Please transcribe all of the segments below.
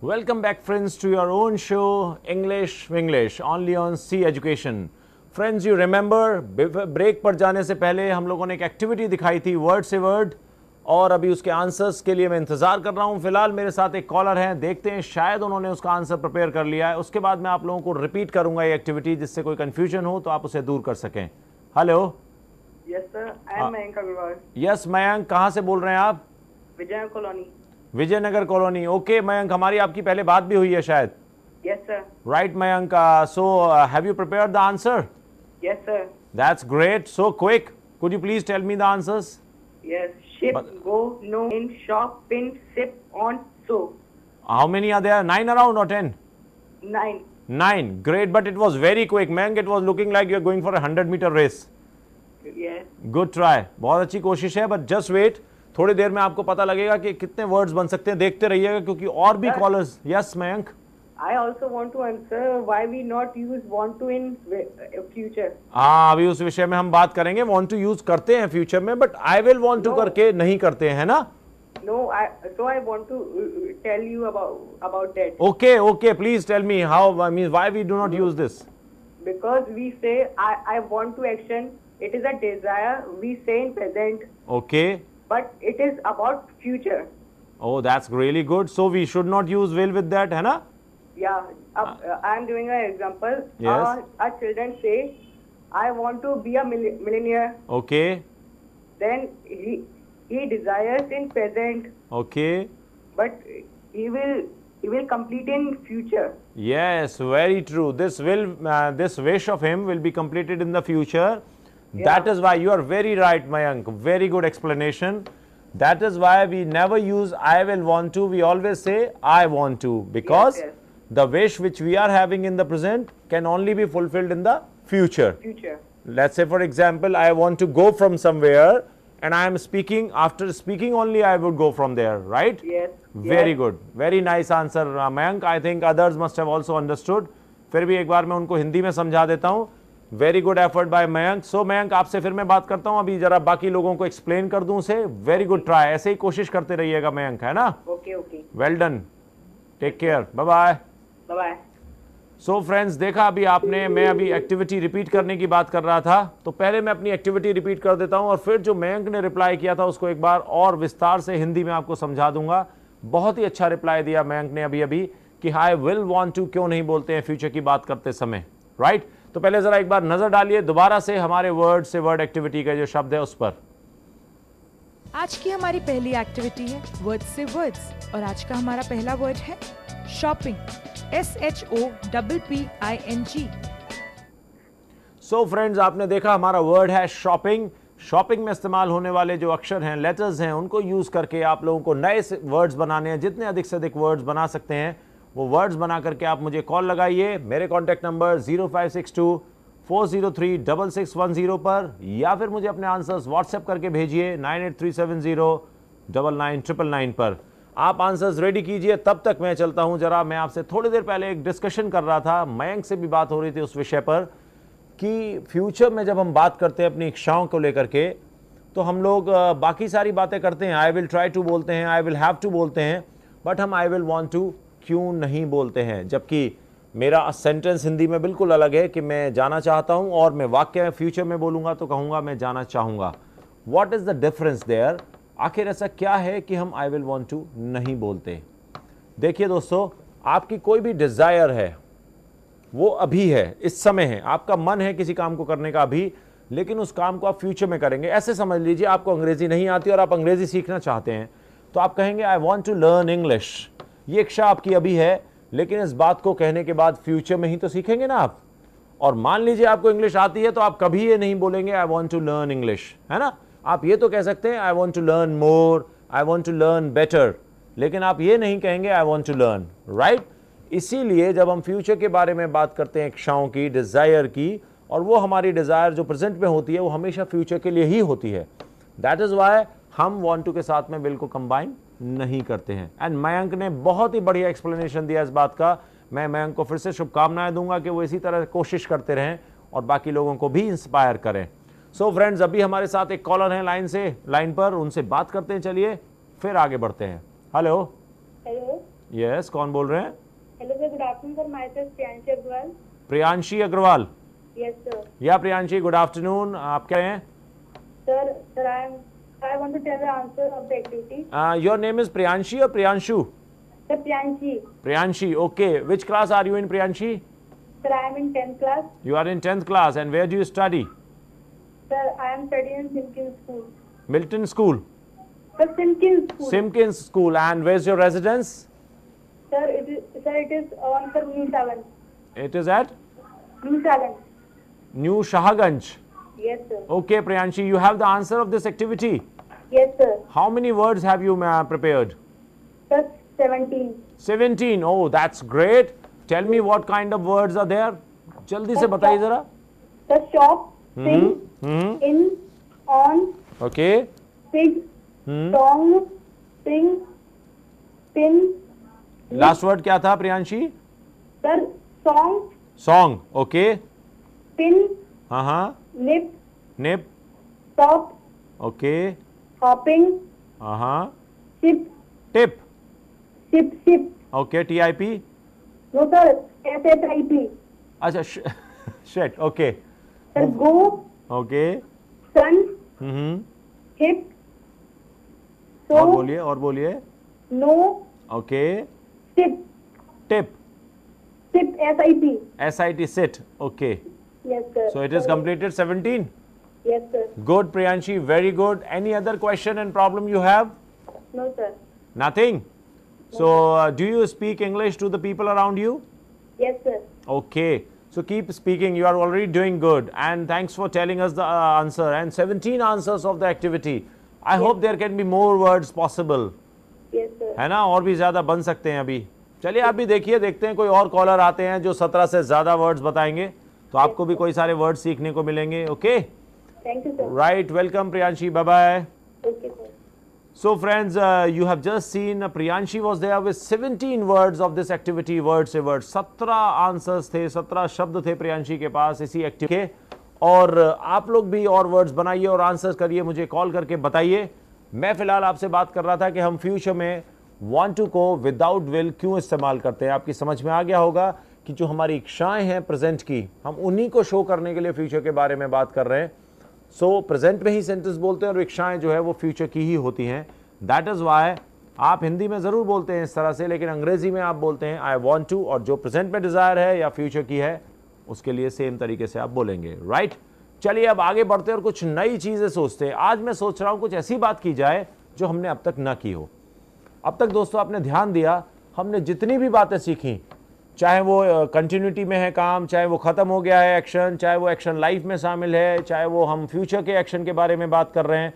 Welcome back friends to your own show English only on C Education. Friends, you remember break पर जाने से पहले हम लोगों ने एक एक्टिविटी दिखाई थी वर्ड से वर्ड, और अभी उसके आंसर्स के लिए मैं इंतजार कर रहा हूं. फिलहाल मेरे साथ एक कॉलर हैं, देखते हैं शायद उन्होंने उसका आंसर प्रिपेयर कर लिया है. उसके बाद मैं आप लोगों को रिपीट करूंगा ये एक्टिविटी, जिससे कोई कंफ्यूजन हो तो आप उसे दूर कर सकें. Hello. Yes sir, I am Mayank Agarwal. Yes Mayank, कहाँ से बोल रहे हैं आप? Vijay colony. Vijaynagar colony. Okay Mayank, हमारी आपकी पहले बात भी हुई है शायद. Yes sir. Right Mayank, so have you prepared the answer? Yes sir. That's great. So quick. Could you please tell me the answers? Yes. Ship, go, no, in, shop, pin, sip, on, so. How many are there? 9 around or 10? 9. 9. Great, but it was very quick. Mank, it was looking like you're going for a 100-meter race. Yes. Good try. बहुत अच्छी कोशिश है, but just wait. थोड़ी देर में आपको पता लगेगा कि कितने वर्ड्स बन सकते हैं. देखते रहिएगा क्योंकि और भी callers. Yes Mayank. I also want to answer why we not use want to in future. हाँ, अभी उस विषय में हम बात करेंगे. Want to use करते हैं फ्यूचर में, but I will want to करके नहीं करते हैं, है ना? No, so I want to tell you about that. Okay, please tell me how. I mean, why we do not use this? Because we say I want to action. It is a desire. We say in present. Okay. But it is about future. Oh, that's really good. So we should not use will with that, है ना? Yeah, I am doing an example. Yes. Our children say, "I want to be a millionaire." Okay. Then he desires in present. Okay. But he will complete in future. Yes, very true. This wish of him will be completed in the future. Yeah. That is why you are very right, Mayank. Very good explanation. That is why we never use I will want to. We always say I want to, because yes. The wish which we are having in the present can only be fulfilled in the future. Let's say for example, I want to go from somewhere and I am speaking. After speaking only I would go from there, right? Yes. Very good. Very nice answer, Mayank. I think others must have also understood. फिर भी एक बार मैं उनको हिंदी में समझा देता हूँ. Very good effort by Mayank. So Mayank, आपसे फिर मैं बात करता हूँ. अभी जरा बाकी लोगों को एक्सप्लेन कर दूँ उसे. Very good try. ऐसे ही कोशिश करते रहिएगा Mayank, है ना? Okay. Well done. Take care. Bye bye. So friends, देखा अभी आपने, मैं अभी एक्टिविटी रिपीट करने की बात कर रहा था, तो पहले मैं अपनी एक्टिविटी रिपीट कर देता हूं और फिर जो मयंक ने रिप्लाई किया था उसको एक बार और विस्तार से हिंदी में आपको समझा दूंगा. बहुत ही अच्छा रिप्लाई दिया मयंक ने अभी कि आई विल वांट टू क्यों नहीं बोलते हैं फ्यूचर की बात करते समय, राइट? तो पहले जरा एक बार नजर डालिए दोबारा से हमारे वर्ड से वर्ड एक्टिविटी का जो शब्द है उस पर. आज की हमारी पहली एक्टिविटी है वर्ड से वर्ड्स, और आज का हमारा पहला वर्ड है शॉपिंग. SHOPPING. सो फ्रेंड्स, आपने देखा हमारा वर्ड है शॉपिंग. शॉपिंग में इस्तेमाल होने वाले जो अक्षर हैं, लेटर्स हैं, उनको यूज करके आप लोगों को नए वर्ड्स बनाने हैं. जितने अधिक से अधिक वर्ड्स बना सकते हैं वो वर्ड्स बना करके आप मुझे कॉल लगाइए. मेरे कॉन्टैक्ट नंबर 0562-403-6610 पर, या फिर मुझे अपने आंसर्स व्हाट्सएप करके भेजिए 9837099999 पर. आप आंसर्स रेडी कीजिए, तब तक मैं चलता हूं. जरा मैं आपसे थोड़ी देर पहले एक डिस्कशन कर रहा था, मयंक से भी बात हो रही थी उस विषय पर कि फ्यूचर में जब हम बात करते हैं अपनी इच्छाओं को लेकर के, तो हम लोग बाकी सारी बातें करते हैं. आई विल ट्राई टू बोलते हैं, आई विल हैव टू बोलते हैं, बट हम आई विल वांट टू क्यों नहीं बोलते हैं? जबकि मेरा सेंटेंस हिंदी में बिल्कुल अलग है कि मैं जाना चाहता हूं, और मैं वाक्य फ्यूचर में बोलूंगा तो कहूंगा मैं जाना चाहूंगा. What is the difference there? आखिर ऐसा क्या है कि हम आई विल वांट टू नहीं बोलते? देखिए दोस्तों, आपकी कोई भी डिजायर है वो अभी है, इस समय है. आपका मन है किसी काम को करने का अभी, लेकिन उस काम को आप फ्यूचर में करेंगे. ऐसे समझ लीजिए आपको अंग्रेजी नहीं आती और आप अंग्रेजी सीखना चाहते हैं, तो आप कहेंगे I want to learn English. ये इच्छा आपकी अभी है, लेकिन इस बात को कहने के बाद फ्यूचर में ही तो सीखेंगे ना आप. और मान लीजिए आपको इंग्लिश आती है, तो आप कभी ये नहीं बोलेंगे I want to learn English, है ना? आप ये तो कह सकते हैं I want to learn more, I want to learn better, लेकिन आप ये नहीं कहेंगे I want to learn, right? इसीलिए जब हम फ्यूचर के बारे में बात करते हैं, इच्छाओं की, डिजायर की, और वो हमारी डिजायर जो प्रेजेंट में होती है वो हमेशा फ्यूचर के लिए ही होती है. दैट इज वाई हम वांट टू के साथ में बिल्कुल कंबाइन नहीं करते हैं. एंड मयंक ने बहुत ही बढ़िया एक्सप्लेनेशन दिया इस बात का. मैं मयंक को फिर से शुभकामनाएं दूंगा कि वो इसी तरह कोशिश करते रहें और बाकी लोगों को भी इंस्पायर करें. सो फ्रेंड्स, अभी हमारे साथ एक कॉलर हैं लाइन पर, उनसे बात करते हैं. चलिए फिर आगे बढ़ते हैं. हेलो. यस, कौन बोल रहे हैं? Hello sir, good afternoon sir. Myself Priyanshi Agrawal. Priyanshi Agarwal. Yes sir. या प्रियांशी, गुड आफ्टरनून. आप क्या हैं? Sir, I want to tell the answer of the activity. Your name is Priyanshi और Priyanshu? Sir, Priyanshi. Priyanshi, okay. Which class are you in Priyanshi? Sir, I am in 10th class. You are in 10th class and where do you study? Sir, I am studying in Simpkins School. Milton School. Sir, Simpkins School. Simpkins School. And where's your residence? Sir, it is on Sir New Sagan. It is at New Sagan. New Shahaganj. Yes sir. Okay, Priyanshi, you have the answer of this activity. Yes sir. How many words have you prepared? Sir, 17. 17. Oh, that's great. Tell me what kind of words are there. जल्दी से बताइए जरा. Sir, shop, sing, in, on, Okay. sig, song, sing, pin. Last word क्या था Priyanshi? Sir, song, Song. Okay. pin, हाँ. nip, Nip. stop, Okay. hopping, हाँ. ship, Tip. ship. Okay. TIP. No sir, SHIP. अच्छा. Shit. Okay. Sir, go, Okay. sun, hip, और बोलिए. no, Okay. sip, Tip. SIP. SIT. Sit. Okay. Yes sir. So it is completed 17. Yes sir. Good, Priyanshi. Very good. Any other question and problem you have? No sir. Nothing. So do you speak English to the people around you? Yes sir. Okay. So keep speaking. You are already doing good. And thanks for telling us the answer. And 17 answers of the activity. I hope there can be more words possible. Yes sir. है ना? और भी ज्यादा बन सकते हैं अभी. चलिए आप भी देखिए, देखते हैं कोई और कॉलर आते हैं जो 17 से ज्यादा वर्ड्स बताएंगे, तो आपको भी कोई सारे वर्ड्स सीखने को मिलेंगे. Okay, Thank you sir. Right. Welcome Priyanshi. Bye bye. Okay sir. So friends, you have just seen Priyanshi was there with 17 words of this activity, word से word. 17 आंसर्स थे, 17 शब्द थे प्रियांशी के पास इसी एक्टिविटी के. और आप लोग भी और वर्ड्स बनाइए और आंसर्स करिए, मुझे कॉल करके बताइए. मैं फिलहाल आपसे बात कर रहा था कि हम फ्यूचर में want to को विदाउट विल क्यों इस्तेमाल करते हैं. आपकी समझ में आ गया होगा कि जो हमारी इच्छाएं हैं प्रेजेंट की, हम उन्हीं को शो करने के लिए फ्यूचर के बारे में बात कर रहे हैं. सो प्रेजेंट में ही सेंटेंस बोलते हैं और इच्छाएं जो है वो फ्यूचर की ही होती हैं. दैट इज वाई आप हिंदी में ज़रूर बोलते हैं इस तरह से, लेकिन अंग्रेजी में आप बोलते हैं आई वॉन्ट टू, और जो प्रेजेंट में डिज़ायर है या फ्यूचर की है उसके लिए सेम तरीके से आप बोलेंगे. राइट. चलिए अब आगे बढ़ते हैं और कुछ नई चीज़ें सोचते हैं. आज मैं सोच रहा हूँ कुछ ऐसी बात की जाए जो हमने अब तक ना की हो. अब तक दोस्तों आपने ध्यान दिया, हमने जितनी भी बातें सीखी, चाहे वो कंटिन्यूटी में है काम, चाहे वो ख़त्म हो गया है एक्शन, चाहे वो एक्शन लाइफ में शामिल है, चाहे वो हम फ्यूचर के एक्शन के बारे में बात कर रहे हैं,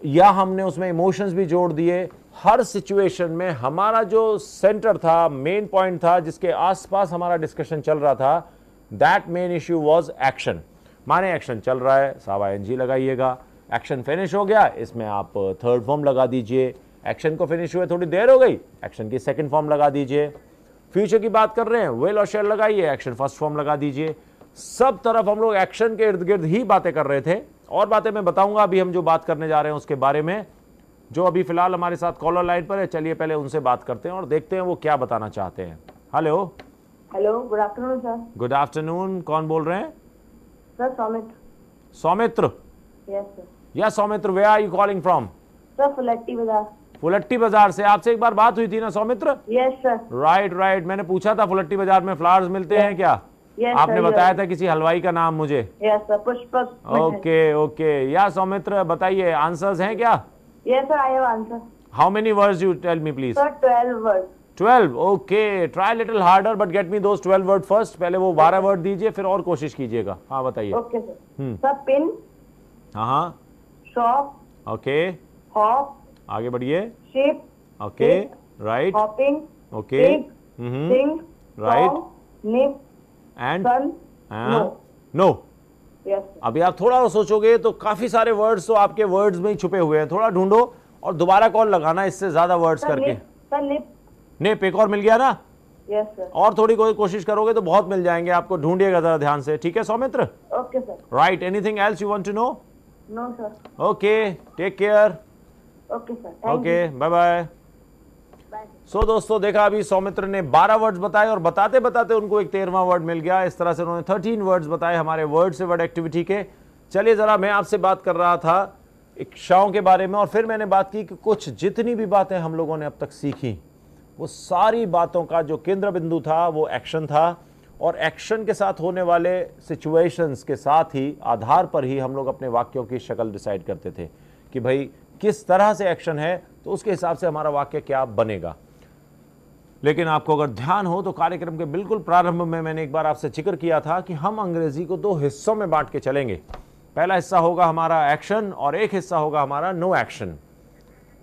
या हमने उसमें इमोशंस भी जोड़ दिए. हर सिचुएशन में हमारा जो सेंटर था, मेन पॉइंट था, जिसके आसपास हमारा डिस्कशन चल रहा था, that main issue was action. माने एक्शन चल रहा है, साब ING लगाइएगा. एक्शन फिनिश हो गया, इसमें आप थर्ड फॉर्म लगा दीजिए. एक्शन को फिनिश हुए थोड़ी देर हो गई, एक्शन की सेकंड फॉर्म लगा दीजिए. फ्यूचर की बात कर रहे हैं, विल और शेल लगाइए, एक्शन फर्स्ट फॉर्म लगा दीजिए. सब तरफ हम लोग एक्शन के इर्द गिर्द ही बातें कर रहे थे. और बातें मैं बताऊंगा अभी हम जो बात करने जा रहे हैं उसके बारे में, जो अभी फिलहाल हमारे साथ कॉलर लाइन पर है. चलिए पहले उनसे बात करते हैं और देखते हैं वो क्या बताना चाहते हैं. Hello. Hello, good afternoon sir. Good afternoon. कौन बोल रहे हैं? Sir, Saumitra. Saumitra. Yes sir. Yeah Saumitra, where are you calling from? Sir, Phulatti Bazar. Phulatti बाजार से. आपसे एक बार बात हुई थी ना सौमित्र? Yes sir. राइट. मैंने पूछा था फुलट्टी बाजार में फ्लावर्स मिलते हैं क्या? Yes, आपने sir, बताया yes. था किसी हलवाई का नाम मुझे. Yes sir, Pushpak. ओके. या सौमित्र बताइए, आंसर्स हैं क्या? Yes sir, I have answer. How many words you tell me please? Sir, 12 words. 12. Okay. Try little harder but get me those 12 word first. पहले वो 12 वर्ड दीजिए, फिर और कोशिश कीजिएगा. हाँ बताइए. Okay sir. Sir, pin. हाँ. शॉप. ओके. हॉप. आगे बढ़िए. Ship. Okay. Right. Hopping. Okay. Sing. Right. Nip. And sun. No. Yes. अभी आप थोड़ा और सोचोगे तो काफी सारे वर्ड्स तो आपके वर्ड्स में ही छुपे हुए हैं. थोड़ा ढूंढो और दोबारा कॉल लगाना इससे ज्यादा वर्ड्स करके. सर, निप. निप. एक और मिल गया ना? Yes sir. और थोड़ी कोई कोशिश करोगे तो बहुत मिल जाएंगे आपको. ढूंढिएगा जरा ध्यान से. ठीक है Saumitra? Okay sir. Right. Anything else you want to know? No sir. Okay. Take care. Okay sir. Okay. Bye bye. Bye. So दोस्तों देखा अभी सौमित्र ने 12 वर्ड्स बताए और बताते बताते उनको एक 13वां वर्ड मिल गया। इस तरह से उन्होंने 13 वर्ड्स बताए हमारे वर्ड से वर्ड एक्टिविटी के। चलिए जरा मैं आपसे बात कर रहा था इच्छाओं के बारे में और फिर मैंने बात की कि कुछ जितनी भी बातें हम लोगों ने अब तक सीखी वो सारी बातों का जो केंद्र बिंदु था वो एक्शन था और एक्शन के साथ होने वाले सिचुएशंस के साथ ही आधार पर ही हम लोग अपने वाक्यों की शक्ल डिसाइड करते थे कि भाई किस तरह से एक्शन है तो उसके हिसाब से हमारा वाक्य क्या बनेगा। लेकिन आपको अगर ध्यान हो तो कार्यक्रम के बिल्कुल प्रारंभ में मैंने एक बार आपसे जिक्र किया था कि हम अंग्रेजी को 2 हिस्सों में बांट के चलेंगे। पहला हिस्सा होगा हमारा एक्शन और एक हिस्सा होगा हमारा नो एक्शन।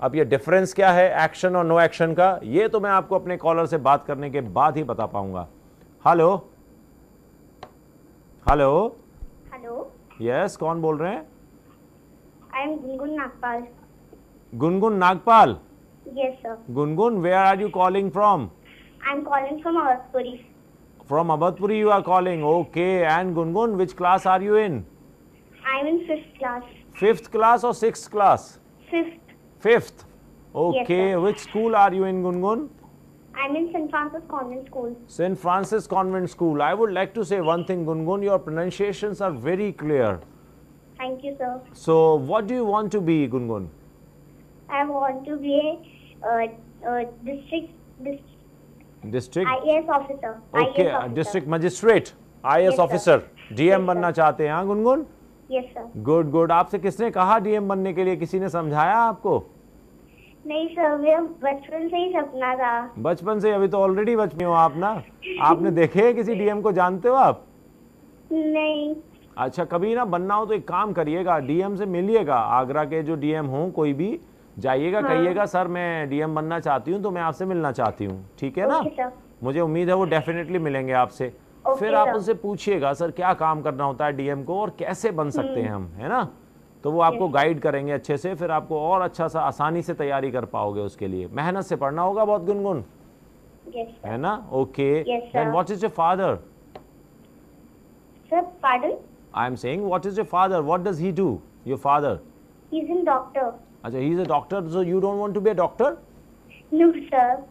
अब ये डिफरेंस क्या है एक्शन और नो एक्शन का, ये तो मैं आपको अपने कॉलर से बात करने के बाद ही बता पाऊंगा। हेलो हेलो हेलो, यस, कौन बोल रहे हैं? I am Gungun Nagpal. Gungun Nagpal. Yes sir, Gungun, where are you calling from? I am calling from Awadhpuri. From Abadpuri you are calling. Okay. And Gungun, which class are you in? I am in 5th class. 5th class or 6th class? 5th। 5th. Okay. Yes, sir. Which school are you in, Gungun? I am in saint Francis convent school. St. Francis Convent School. I would like to say one thing, Gungun. Your pronunciations are very clear. Thank you sir. So, what do you want to be, Gungun? I want to be District. IAS officer. Okay. District Magistrate. IAS Yes, sir. Officer. DM Yes, sir. बनना चाहते हैं, हाँ Gungun? Yes sir. Good good. आपसे किसने कहा DM बनने के लिए? किसी ने समझाया आपको? नहीं सर, मेरा बचपन से ही सपना था। बचपन से? अभी तो ऑलरेडी बचपन हो आप ना। आपने देखे है किसी डीएम को? जानते हो आप? नहीं। अच्छा, कभी ना बनना हो तो एक काम करिएगा, डीएम से मिलिएगा। आगरा के जो डीएम हो कोई भी, जाइएगा, कहिएगा सर मैं डीएम बनना चाहती हूँ तो मैं आपसे मिलना चाहती हूँ, ठीक है ना? Okay sir. मुझे उम्मीद है वो डेफिनेटली मिलेंगे आपसे। ओके फिर आप सर। उनसे पूछिएगा सर क्या काम करना होता है डीएम को और कैसे बन सकते हैं हम, है ना? तो वो आपको गाइड करेंगे अच्छे से, फिर आपको और अच्छा सा आसानी से तैयारी कर पाओगे। उसके लिए मेहनत से पढ़ना होगा बहुत गुनगुन, यस है सर। ना? Okay. Yes, sir. Then what is your father? Sir pardon? I am saying, what is your father? What does he do? Your father? He is in doctor. Acha, he is a doctor, so you don't want to be a doctor? No sir.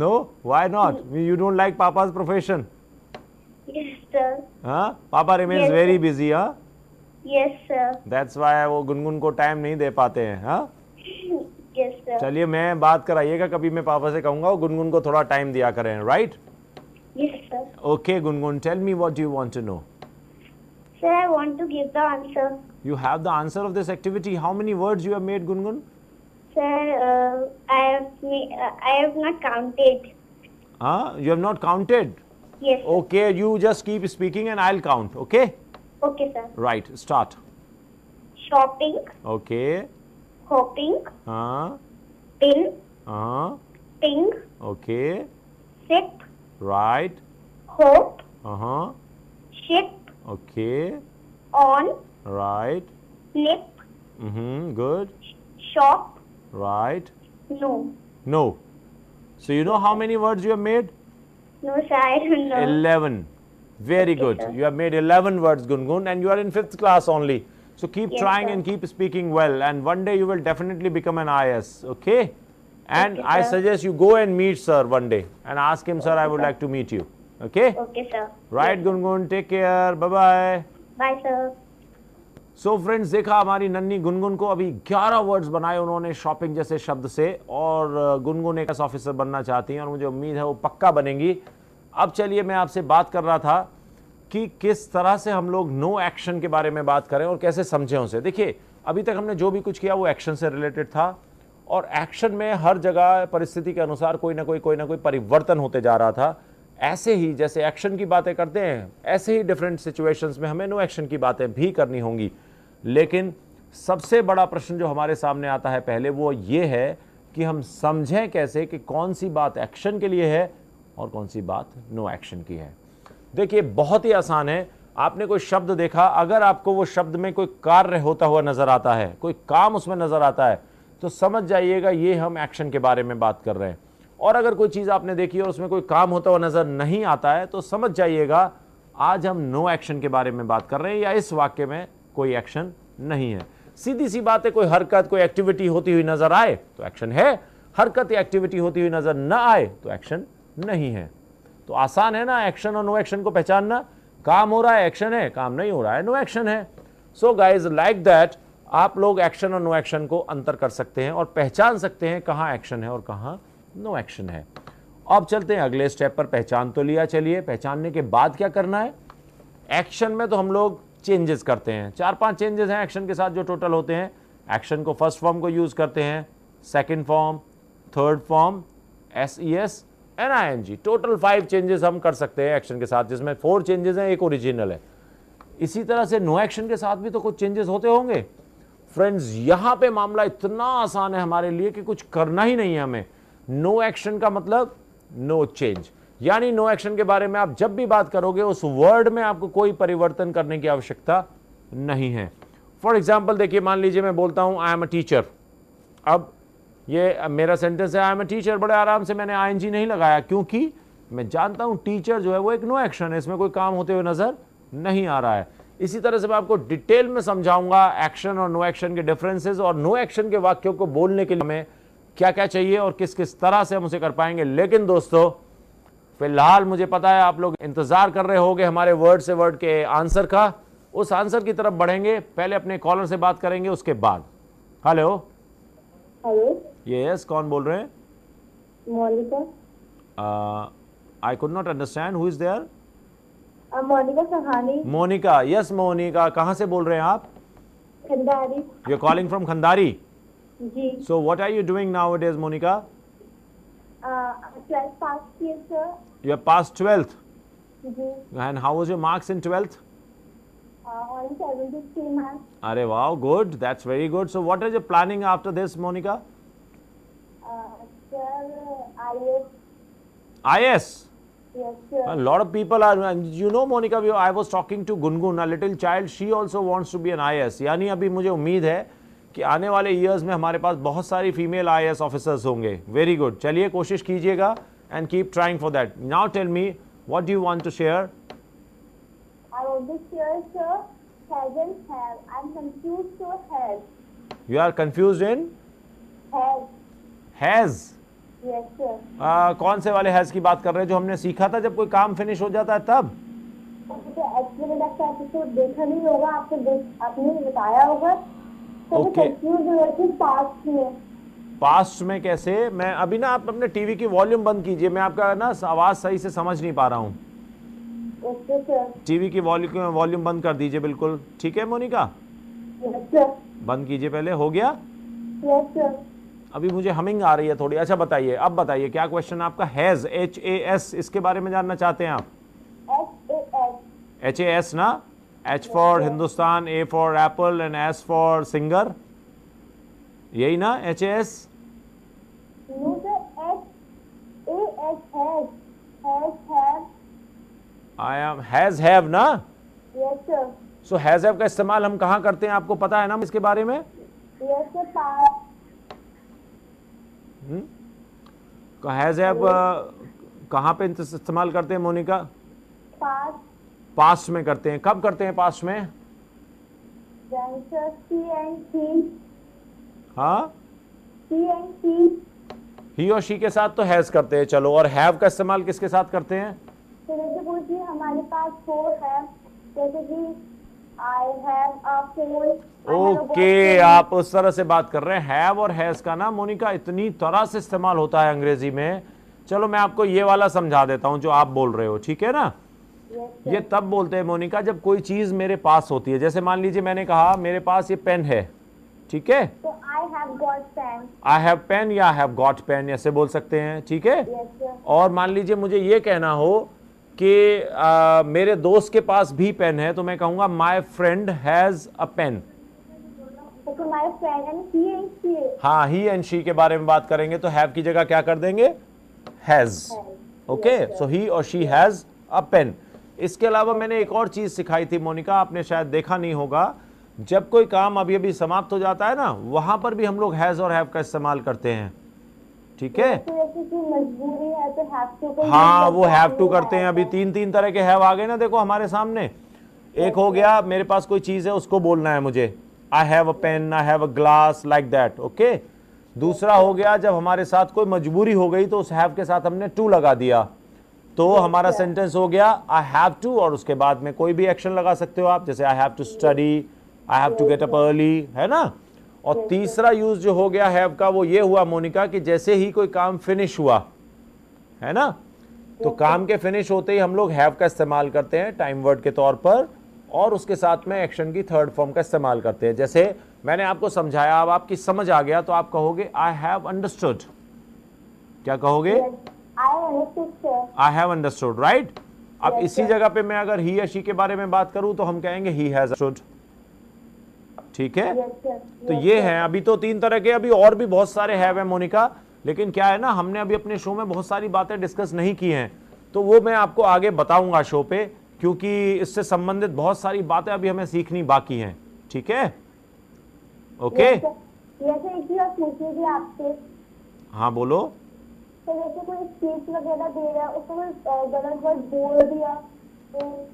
No? Why not? You don't like Papa's profession? Yes sir. Huh? Papa remains Yes, very sir. busy, huh? Yes sir. That's why वो गुनगुन को time नहीं दे पाते हैं, हाँ? Yes sir. चलिए मैं बात कराइएगा कभी, मैं पापा से कहूंगा वो गुनगुन को थोड़ा टाइम दिया करें, right? Yes sir. Okay, Gungun, tell me what you want to know. Sir, I want to give the answer. You have the answer of this activity. How many words you have made, Gungun? Sir, I have not counted. Huh? You have not counted? Yes. Sir. Okay, you just keep speaking and I'll count, okay? Okay, sir. Right, start. Shopping, Okay. hopping, pin, ping, Okay. sip, Right. hope, ship, Okay. on, Right. nip, Good. shop, Right. no. No. So you know how many words you have made? No, sir, I don't know. 11. Very Okay, good. sir. You have made 11 words, Gungun, and you are in 5th class only. So keep Yes, trying sir. and keep speaking well, and one day you will definitely become an IS, okay? And Okay, I sir. suggest you go and meet sir one day and ask him, sir, I would sir. like to meet you. Okay? Okay, sir. Right, Gungun. Take care. Bye-bye. Bye, sir. So friends, देखा हमारी नन्ही गुनगुन को अभी 11 words बनाए उन्होंने shopping जैसे शब्द से, और गुनगुन एक ऑफिसर बनना चाहती हैं और मुझे उम्मीद है वो पक्का बनेंगी। अब चलिए मैं आपसे बात कर रहा था कि किस तरह से हम लोग नो एक्शन के बारे में बात करें और कैसे समझें उसे। देखिए अभी तक हमने जो भी कुछ किया वो एक्शन से रिलेटेड था, और एक्शन में हर जगह परिस्थिति के अनुसार कोई ना कोई परिवर्तन होते जा रहा था। ऐसे ही जैसे एक्शन की बातें करते हैं, ऐसे ही डिफरेंट सिचुएशंस में हमें नो एक्शन की बातें भी करनी होंगी। लेकिन सबसे बड़ा प्रश्न जो हमारे सामने आता है पहले, वो ये है कि हम समझें कैसे कि कौन सी बात एक्शन के लिए है और कौन सी बात नो एक्शन की है। देखिए बहुत ही आसान है। आपने कोई शब्द देखा, अगर आपको वो शब्द में कोई कार्य होता हुआ नजर आता है, कोई काम उसमें नजर आता है, तो समझ जाइएगा ये हम एक्शन के बारे में बात कर रहे हैं। और अगर कोई चीज आपने देखी और उसमें कोई काम होता हुआ नजर नहीं आता है, तो समझ जाइएगा आज हम नो एक्शन के बारे में बात कर रहे हैं, या इस वाक्य में कोई एक्शन नहीं है। सीधी सी बात है, कोई हरकत, कोई एक्टिविटी होती हुई नजर आए तो एक्शन है, हरकत या एक्टिविटी होती हुई नजर न आए तो एक्शन नहीं है। तो आसान है ना एक्शन और नो एक्शन को पहचानना। काम हो रहा है एक्शन है, काम नहीं हो रहा है नो एक्शन है। सो गाइज लाइक दैट आप लोग एक्शन और नो एक्शन को अंतर कर सकते हैं और पहचान सकते हैं कहाँ एक्शन है और कहाँ नो एक्शन है। अब चलते हैं अगले स्टेप पर। पहचान तो लिया, चलिए पहचानने के बाद क्या करना है। एक्शन में तो हम लोग चेंजेस करते हैं, 4-5 चेंजेस हैं एक्शन के साथ जो टोटल होते हैं। एक्शन को फर्स्ट फॉर्म को यूज करते हैं, second form, third form, SES, NING, total 5 changes हम कर सकते हैं एक्शन के साथ, जिसमें 4 चेंजेस हैं, एक ओरिजिनल है। इसी तरह से नो एक्शन के साथ भी तो कुछ चेंजेस होते होंगे। फ्रेंड्स यहां पे मामला इतना आसान है हमारे लिए कि कुछ करना ही नहीं है हमें। नो एक्शन का मतलब नो चेंज, यानी नो एक्शन के बारे में आप जब भी बात करोगे उस वर्ड में आपको कोई परिवर्तन करने की आवश्यकता नहीं है। फॉर एग्जाम्पल देखिए, मान लीजिए मैं बोलता हूं आई एम अ टीचर। अब ये मेरा सेंटेंस है आई एम अ टीचर, बड़े आराम से मैंने ING नहीं लगाया क्योंकि मैं जानता हूं टीचर जो है वो एक नो एक्शन है, इसमें कोई काम होते हुए नजर नहीं आ रहा है। इसी तरह से मैं आपको डिटेल में समझाऊंगा एक्शन और नो एक्शन के डिफरेंसेस और नो एक्शन के वाक्यों को बोलने के लिए हमें क्या क्या चाहिए और किस किस तरह से हम उसे कर पाएंगे। लेकिन दोस्तों फिलहाल मुझे पता है आप लोग इंतजार कर रहे होंगे हमारे वर्ड से वर्ड के आंसर का। उस आंसर की तरफ बढ़ेंगे, पहले अपने कॉलर से बात करेंगे उसके बाद। हेलो हेलो, यस, कौन बोल रहे हैं? Monika. I could not understand, who is there? Monika Sahani. Monika, yes Monika, कहाँ से बोल रहे हैं आप? Khandari. You are calling from Khandari. जी। So what are you doing nowadays Monika? 12th pass किए sir. You have passed 12th. जी। And how was your marks in 12th? On 73 marks. Arey wow, good. That's very good. So what is your planning after this, Monica? Sir, IS. IS. Yes, sir. A lot of people are, and you know, Monica, I was talking to Gungun, a little child. She also wants to be an IS. यानी अभी मुझे उम्मीद है कि आने वाले years में हमारे पास बहुत सारी फीमेल IS ऑफिसर्स होंगे। वेरी गुड, चलिए कोशिश कीजिएगा and keep trying for that. Now tell me, what do you want to share? I want to share, sir. Hasn't have. I'm confused, so has. You are confused in? Has. Has. Yes, sir. कौन से वाले has की बात कर रहे हैं जो हमने सीखा था जब कोई काम फिनिश हो जाता है तब? तो एक्चुअली लगता है एपिसोड देखा नहीं होगा, आपने बताया होगा, तो मैं Okay. कंफ्यूज हो रही थी पास्ट में। पास्ट में कैसे? मैं अभी ना, आप अपने टीवी की वॉल्यूम बंद कीजिए, मैं आपका ना आवाज सही से समझ नहीं पा रहा हूँ। Okay sir. टीवी की वॉल्यूम बंद कर दीजिए बिल्कुल, ठीक है मोनिका? Yes sir. बंद कीजिए पहले, हो गया? Yes sir. अभी मुझे हमिंग आ रही है थोड़ी। अच्छा बताइए, अब बताइए क्या क्वेश्चन आपका? हैज, HAS, इसके बारे में जानना चाहते हैं आप? HAS। HAS ना, H for Hindustan, A for apple and S for singer, यही ना HAS? No sir, HAS has have. I am has have ना? Yes sir. So has have का इस्तेमाल हम कहाँ करते हैं, आपको पता है ना इसके बारे में? Yes sir. Past. Has have कहाँ पे इस्तेमाल करते हैं मोनिका? पास्ट। पास्ट में करते हैं। कब करते हैं पास्ट में? Then sir see and he. हाँ, सी एंड ही। ही और शी के साथ तो हैज करते हैं, चलो। और हैव का इस्तेमाल किसके साथ करते हैं? तो जैसे पूछिए हमारे पास फोन है, जैसे कि आई हैव अ फोन। ओके, आप उस तरह से बात कर रहे हैं। हैव और हैज का ना मोनिका इतनी तरह से इस्तेमाल होता है अंग्रेजी में। चलो मैं आपको ये वाला समझा देता हूं जो आप बोल रहे हो, ठीक है ना? ये तब बोलते हैं मोनिका जब कोई चीज मेरे पास होती है। जैसे मान लीजिए मैंने कहा मेरे पास ये पेन है, ठीक है? तो I have got pen. I have pen या आई हैव गॉट पेन ऐसे बोल सकते हैं, ठीक है? Yes sir. और मान लीजिए मुझे ये कहना हो कि मेरे दोस्त के पास भी पेन है, तो मैं कहूंगा my friend has a pen. तो my friend and he and she. हाँ, ही एंड शी के बारे में बात करेंगे तो हैव की जगह क्या कर देंगे? हैज। ओके, सो ही और शी हैज अ पेन। इसके अलावा मैंने एक और चीज सिखाई थी मोनिका, आपने शायद देखा नहीं होगा। जब कोई काम अभी अभी समाप्त हो जाता है ना, वहां पर भी हम लोग हैज और हैव का इस्तेमाल करते हैं, ठीक है? जैसे कि मजबूरी है तो हैव टू को। हाँ, वो हैव टू करते हैं। अभी 3 तरह के हैव आ गए ना, देखो हमारे सामने। एक हो गया मेरे पास कोई चीज है उसको बोलना है मुझे, I have a pen, I have a glass, like that. Okay, दूसरा हो गया जब हमारे साथ कोई मजबूरी हो गई तो उस हैव के साथ हमने टू लगा दिया, तो हमारा सेंटेंस हो गया आई हैव टू, और उसके बाद में कोई भी एक्शन लगा सकते हो आप, जैसे I have to study, I have to get up early, है ना। और तीसरा यूज जो हो गया हैव का वो ये हुआ मोनिका कि जैसे ही कोई काम फिनिश हुआ, है ना, तो काम के फिनिश होते ही हम लोग हैव का इस्तेमाल करते हैं टाइम वर्ड के तौर पर, और उसके साथ में एक्शन की थर्ड फॉर्म का इस्तेमाल करते हैं। जैसे मैंने आपको समझाया, अब आपकी समझ आ गया तो आप कहोगे आई हैव अंडरस्टूड। क्या कहोगे? I have understood, right. अब इसी जगह पे मैं अगर ही या शी के बारे में बात करूं तो हम कहेंगे ही हैज अंडरस्टूड, ठीक है। तो ये है, अभी तो 3 तरह के, अभी और भी बहुत सारे हैव है मोनिका, लेकिन क्या है ना, हमने अभी अपने शो में बहुत सारी बातें डिस्कस नहीं की हैं, तो वो मैं आपको आगे बताऊंगा शो पे, क्योंकि इससे संबंधित बहुत सारी बातें अभी हमें सीखनी बाकी हैं, ठीक है। ओके, एक चीज और पूछनी थी आपसे। हाँ बोलो। तो जैसे कोई स्पीच वगैरह दे रहा है, उसको कोई गलत वर्ड बोल दिया तो?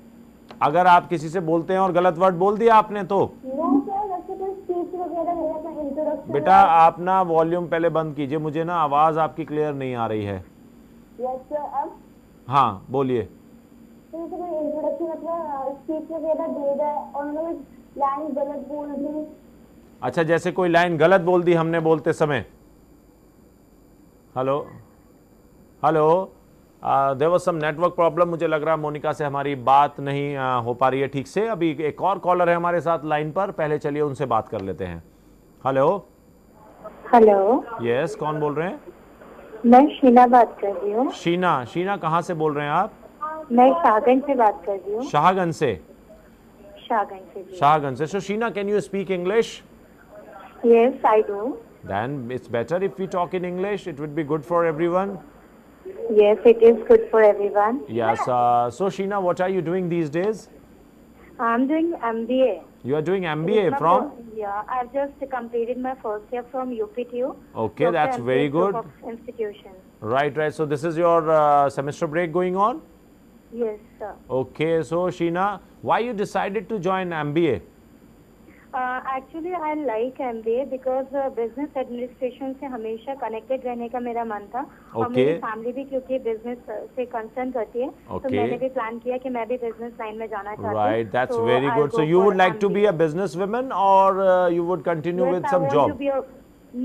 अगर आप किसी से बोलते हैं और गलत वर्ड बोल दिया आपने तो? नो सर, जैसे कोई स्पीच वगैरह दे रहा था, इंट्रोडक्शन। बेटा आप ना वॉल्यूम पहले बंद कीजिए, मुझे ना आवाज आपकी क्लियर नहीं आ रही है। यस सर, अब? हाँ बोलिए। तो जैसे कोई इंट्रोडक्शन मतलब स्पीच वगैरह दे रहा है और उन्होंने लाइन गलत बोल दी। अच्छा, जैसे कोई लाइन गलत बोल दी हमने बोलते समय। Hello hello, there was some network problem, मुझे लग रहा है मोनिका से हमारी बात नहीं हो पा रही है ठीक से। अभी एक और कॉलर है हमारे साथ लाइन पर, पहले चलिए उनसे बात कर लेते हैं। हेलो हेलो, यस, कौन बोल रहे हैं? मैं शीना बात कर रही हूँ। शीना, शीना कहाँ से बोल रहे हैं आप? मैं शाहगंज से बात कर रही हूँ। शाहगंज से? शाहगंज से जी। शाहगंज से। So Sheena, can you speak English? Yes I do. Then it's better if we talk in English. It would be good for everyone. Yes, it is good for everyone. Yes. So Sheena, what are you doing these days? I'm doing MBA. You are doing MBA from? Yeah, I've just completed my first year from UPTU. Okay, that's very good. Institution. Right, right. So this is your semester break going on? Yes, sir. Okay. So Sheena, why you decided to join MBA? Actually, I like MBA because business administration से हमेशा connected रहने का मेरा मन था। और मेरी family भी क्योंकि बिजनेस से कंसर्न करती है, तो मैंने भी प्लान किया कि मैं भी बिजनेस लाइन में जाना चाहती हूँ। Right, that's very good. So you would like to be a businesswoman or you would continue with some job?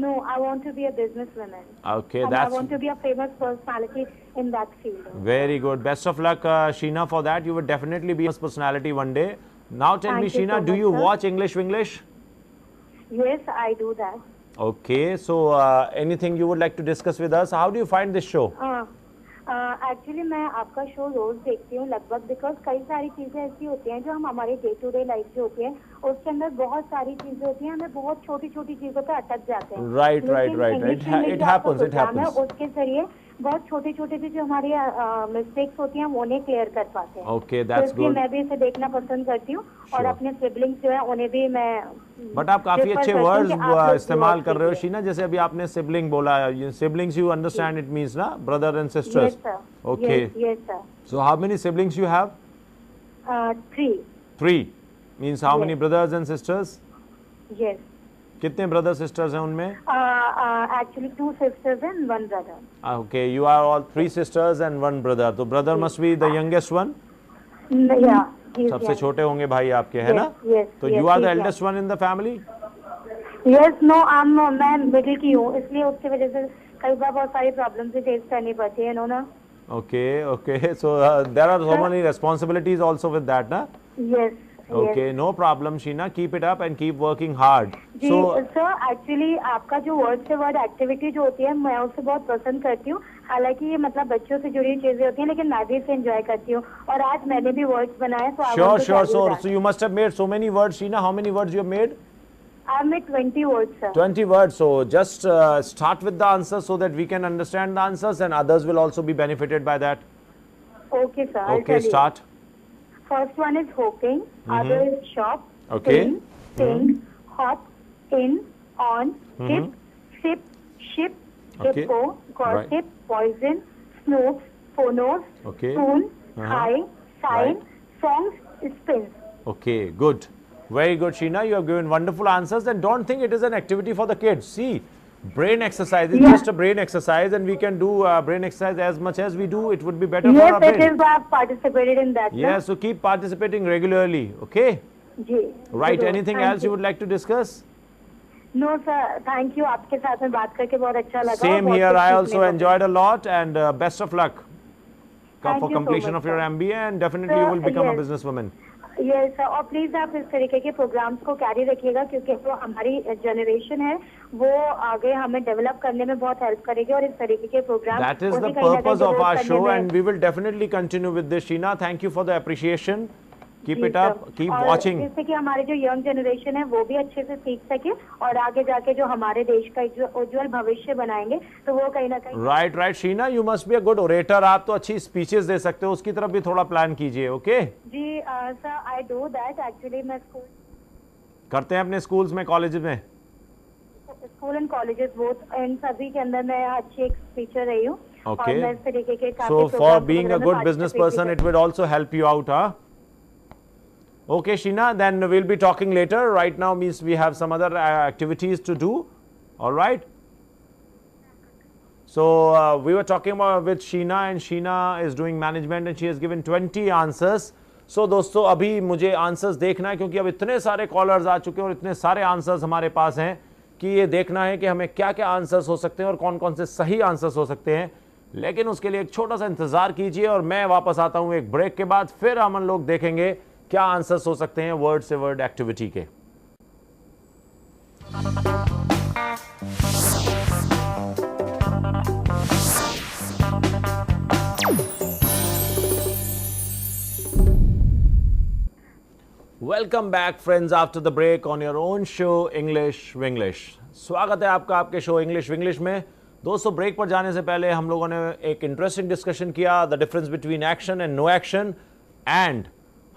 No, I want to be a businesswoman. Okay, and that's. I want to be a famous personality in that field. Very good. Best of luck, Sheena, for that. You would definitely be a personality one day. Now tell me, Sheena, do you watch English? Yes, I do that. Okay, so anything you would like to discuss with us? How do you find this show? Actually मैं आपका show रोज देखती हूँ लगभग, because कई सारी चीजें ऐसी होती हैं जो हम हमारे डे टू डे लाइफ जो होती है उसके अंदर बहुत सारी चीजें होती हैं, हमें बहुत छोटी छोटी चीजों पे अटक जाते हैं। Right right right, it happens. उसके जरिए बहुत छोटे छोटे भी जो हमारी मिस्टेक्स होती हैं हम उन्हें क्लियर कर पाते हैं। Okay, that's good. मैं भी इसे देखना पसंद करती हूँ और अपने सिबलिंग्स जो है उन्हें भी मैं। बट आप काफी अच्छे वर्ड्स इस्तेमाल कर रहे हो शीना, जैसे अभी आपने सिबलिंग बोला, siblings you understand it means ना brother and sisters? Okay, yes sir. So how many siblings you have? 3 means how many brothers and sisters? Yes. कितने ब्रदर सिस्टर्स हैं उनमें? Actually 2 sisters and 1 brother. Okay, you are all 3 sisters and 1 brother. So brother must be the youngest one? Yeah. सबसे छोटे होंगे भाई आपके, है ना? Yes. तो you are the eldest one in the family? Yes, no, मैं मिडिल की हूँ, इसलिए उसकी वजह से कई बार बहुत सारी प्रॉब्लम्स भी फेस करनी पड़ती है ना। Okay, okay. So there are so many responsibilities also with that, na? Yes. Okay, no problem, Sheena. Keep it up and keep working hard. So, sir, actually आपका जो वर्ड से वर्ड एक्टिविटी जो होती है मैं उसे बहुत पसंद करती हूँ। हालांकि ये मतलब बच्चों से जुड़ी चीजें होती हैं, लेकिन मैं भी इसे एंजॉय करती हूँ और आज मैंने भी वर्ड्स बनाए। तो Sure. So you must have made so many words, Sheena. How many words you have made? I made 20 words, sir. 20 words. So just start with the answers so that we can understand the answers and others will also be benefited by that. Okay, sir. Okay, start. First one is hoping, other is shop, okay, sing, hop, in, on, skip, sip, ship, hippo, gossip, poison, snoops, phonos, spoon, high, sign, songs, spins. Okay, good. Very good, Sheena. You have given wonderful answers and don't think it is an activity for the kids. See, Brain exercise. It's just a brain exercise, and we can do brain exercise as much as we do. It would be better for our Yes, it brain. is. I've participated in that. Yeah, so keep participating regularly. Okay. Ji. Right. जरूर. Anything Thank else you would like to discuss? No, sir. Thank you. आपके साथ में बात करके बहुत अच्छा लगा. Same बहुत here. कुछ I सीखने also को enjoyed a lot, and best of luck Thank for you so completion much, of your sir. MBA, and definitely Sir, you will become a yes. businesswoman. Yes sir, और please आप इस तरीके के programmes को carry रखिएगा, क्योंकि जो हमारी जनरेशन है वो आगे हमें डेवलप करने में बहुत हेल्प करेगी, और इस तरीके के programme That is the purpose of our show, and we will definitely continue with this. Sheena, thank you for the appreciation. Keep it up. Keep watching. जिससे कि हमारे जो यंग जनरेशन है वो भी अच्छे से सीख सके, और आगे जाके जो हमारे देश का जो उज्जवल भविष्य बनाएंगे, तो वो कहीं ना कहीं. Right, right. Sheena, you must be a good orator. आप तो अच्छी स्पीचेस दे सकते हो, उसकी तरफ भी थोड़ा प्लान कीजिए. Okay ji sir, I do that. Actually मैं करते हैं अपने स्कूल्स में, कॉलेज में. स्कूल एंड कॉलेजेस बोथ, इन सभी के अंदर मैं अच्छी एक टीचर रही हूँ. Okay. और मैं इस तरीके के काफी So for programs being a वगैरह में good business participate person, भी it will also help you out, huh? Okay, Sheena, then we'll be talking later. Right now means we have some other activities to do. All right. So we were talking about with Sheena, and Sheena is doing management, and she has given 20 answers. So दोस्तों, अभी मुझे answers देखना है, क्योंकि अब इतने सारे callers आ चुके हैं और इतने सारे आंसर्स हमारे पास हैं कि ये देखना है कि हमें क्या क्या आंसर्स हो सकते हैं और कौन कौन से सही आंसर्स हो सकते हैं. लेकिन उसके लिए एक छोटा सा इंतजार कीजिए, और मैं वापस आता हूं एक ब्रेक के बाद. फिर हम लोग देखेंगे क्या आंसर्स हो सकते हैं वर्ड से वर्ड एक्टिविटी के. Welcome back friends after the break on your own show English Vinglish. स्वागत है आपका आपके शो इंग्लिश विंग्लिश में. दोस्तों, ब्रेक पर जाने से पहले हम लोगों ने एक इंटरेस्टिंग डिस्कशन किया, the difference between action and no action, and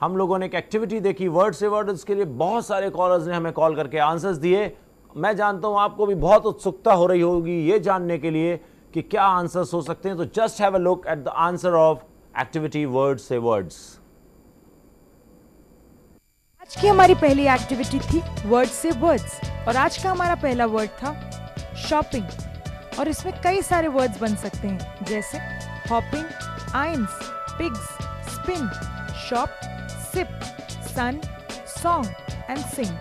हम लोगों ने एक एक्टिविटी देखी वर्ड से वर्ड. उसके लिए बहुत सारे कॉलर्स ने हमें कॉल करके आंसर्स दिए. मैं जानता हूं आपको भी बहुत उत्सुकता हो रही होगी ये जानने के लिए कि क्या आंसर्स हो सकते हैं. तो just have a look at the answer of activity word से वर्ड्स. आज की हमारी पहली एक्टिविटी थी वर्ड से वर्ड्स, और आज का हमारा पहला वर्ड था शॉपिंग. और इसमें कई सारे वर्ड्स बन सकते हैं, जैसे हॉपिंग, आइंस, pigs, spin, shop, sip, sun, song and sing.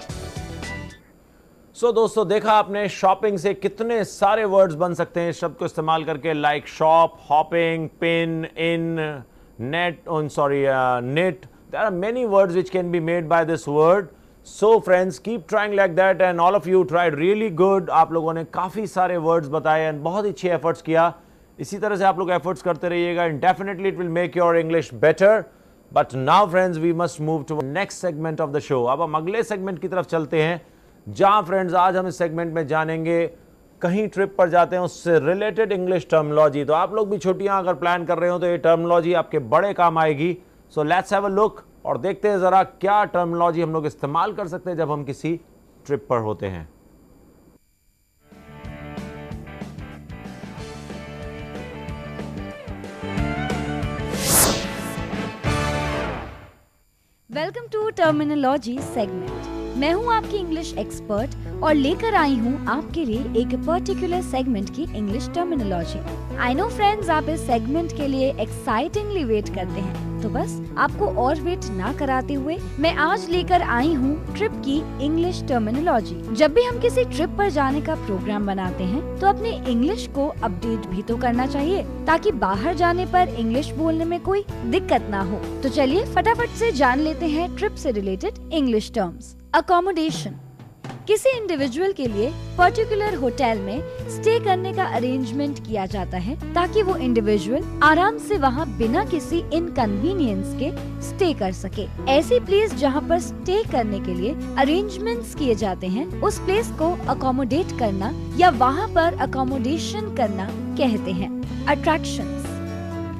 So दोस्तों, देखा आपने शॉपिंग से कितने सारे वर्ड्स बन सकते हैं इस शब्द को इस्तेमाल करके, like shop, hopping, pin, in, net, knit. There are many words which can be made by this word. So friends, keep trying like that, and all of you tried really good. आप लोगों ने काफ़ी सारे words बताए and बहुत अच्छे efforts किया. इसी तरह से आप लोग efforts करते रहिएगा, and definitely it will make your English better. But now friends, we must move to the next segment of the show. अब हम अगले segment की तरफ चलते हैं, जहाँ friends आज हम इस segment में जानेंगे, कहीं ट्रिप पर जाते हैं उससे रिलेटेड इंग्लिश टर्मिनोलॉजी. तो आप लोग भी छुट्टियां अगर प्लान कर रहे हो तो ये टर्मिनोलॉजी आपके बड़े काम आएगी. So let's have a look और देखते हैं जरा क्या टर्मिनोलॉजी हम लोग इस्तेमाल कर सकते हैं जब हम किसी ट्रिप पर होते हैं. Welcome to terminology segment. मैं हूं आपकी इंग्लिश एक्सपर्ट और लेकर आई हूं आपके लिए एक पर्टिकुलर सेगमेंट की English terminology. I know friends, आप इस सेगमेंट के लिए एक्साइटिंगली वेट करते हैं, तो बस आपको और वेट ना कराते हुए मैं आज लेकर आई हूँ ट्रिप की इंग्लिश टर्मिनोलॉजी. जब भी हम किसी ट्रिप पर जाने का प्रोग्राम बनाते हैं तो अपने इंग्लिश को अपडेट भी तो करना चाहिए, ताकि बाहर जाने पर इंग्लिश बोलने में कोई दिक्कत ना हो. तो चलिए फटाफट से जान लेते हैं ट्रिप से रिलेटेड इंग्लिश टर्म्स. अकोमोडेशन, किसी इंडिविजुअल के लिए पर्टिकुलर होटल में स्टे करने का अरेंजमेंट किया जाता है ताकि वो इंडिविजुअल आराम से वहाँ बिना किसी इनकन्वीनियंस के स्टे कर सके. ऐसी प्लेस जहाँ पर स्टे करने के लिए अरेंजमेंट्स किए जाते हैं, उस प्लेस को अकोमोडेट करना या वहाँ पर अकोमोडेशन करना कहते हैं. अट्रैक्शंस,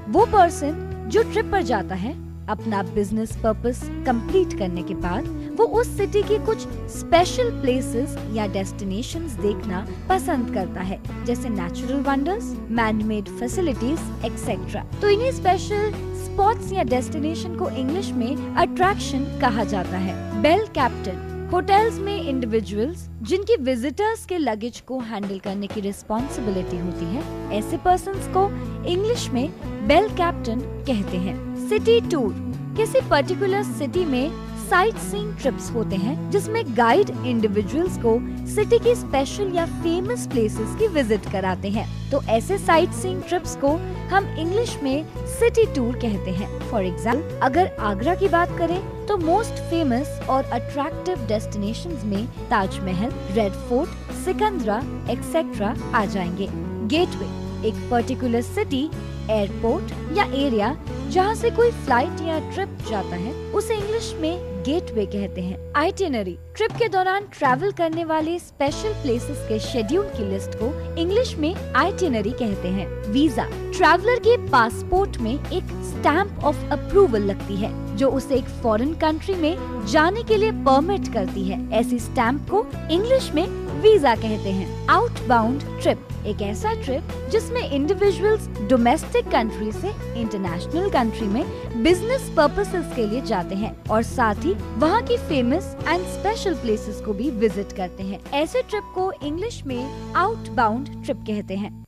वो पर्सन जो ट्रिप पर जाता है अपना बिजनेस पर्पस कंप्लीट करने के बाद वो उस सिटी की कुछ स्पेशल प्लेसेस या डेस्टिनेशंस देखना पसंद करता है, जैसे natural wonders, man-made facilities etcetera. तो इन्हीं स्पेशल स्पॉट्स या डेस्टिनेशन को इंग्लिश में अट्रैक्शन कहा जाता है. बेल कैप्टन, होटल्स में इंडिविजुअल्स जिनकी विजिटर्स के लगेज को हैंडल करने की रिस्पॉन्सिबिलिटी होती है, ऐसे पर्सन्स को इंग्लिश में बेल कैप्टन कहते हैं। सिटी टूर किसी पर्टिकुलर सिटी में साइट सीइंग ट्रिप्स होते हैं जिसमें गाइड इंडिविजुअल्स को सिटी की स्पेशल या फेमस प्लेसेस की विजिट कराते हैं। तो ऐसे साइट सीइंग ट्रिप्स को हम इंग्लिश में सिटी टूर कहते हैं। फॉर एग्जाम्पल, अगर आगरा की बात करें तो मोस्ट फेमस और अट्रैक्टिव डेस्टिनेशंस में Taj Mahal, red fort, Sikandra et cetera आ जाएंगे। गेटवे एक पर्टिकुलर सिटी, एयरपोर्ट या एरिया जहाँ से कोई फ्लाइट या ट्रिप जाता है, उसे इंग्लिश में गेटवे कहते हैं। आइटिनरी ट्रिप के दौरान ट्रैवल करने वाले स्पेशल प्लेसेस के शेड्यूल की लिस्ट को इंग्लिश में आइटिनरी कहते हैं। वीजा ट्रैवलर के पासपोर्ट में एक स्टैम्प ऑफ अप्रूवल लगती है जो उसे एक फॉरेन कंट्री में जाने के लिए परमिट करती है। ऐसी स्टैम्प को इंग्लिश में वीजा कहते हैं। आउटबाउंड ट्रिप एक ऐसा ट्रिप जिसमें इंडिविजुअल्स डोमेस्टिक कंट्री से इंटरनेशनल कंट्री में बिजनेस पर्पसेस के लिए जाते हैं और साथ ही वहाँ की फेमस एंड स्पेशल प्लेसेस को भी विजिट करते हैं। ऐसे ट्रिप को इंग्लिश में आउटबाउंड ट्रिप कहते हैं।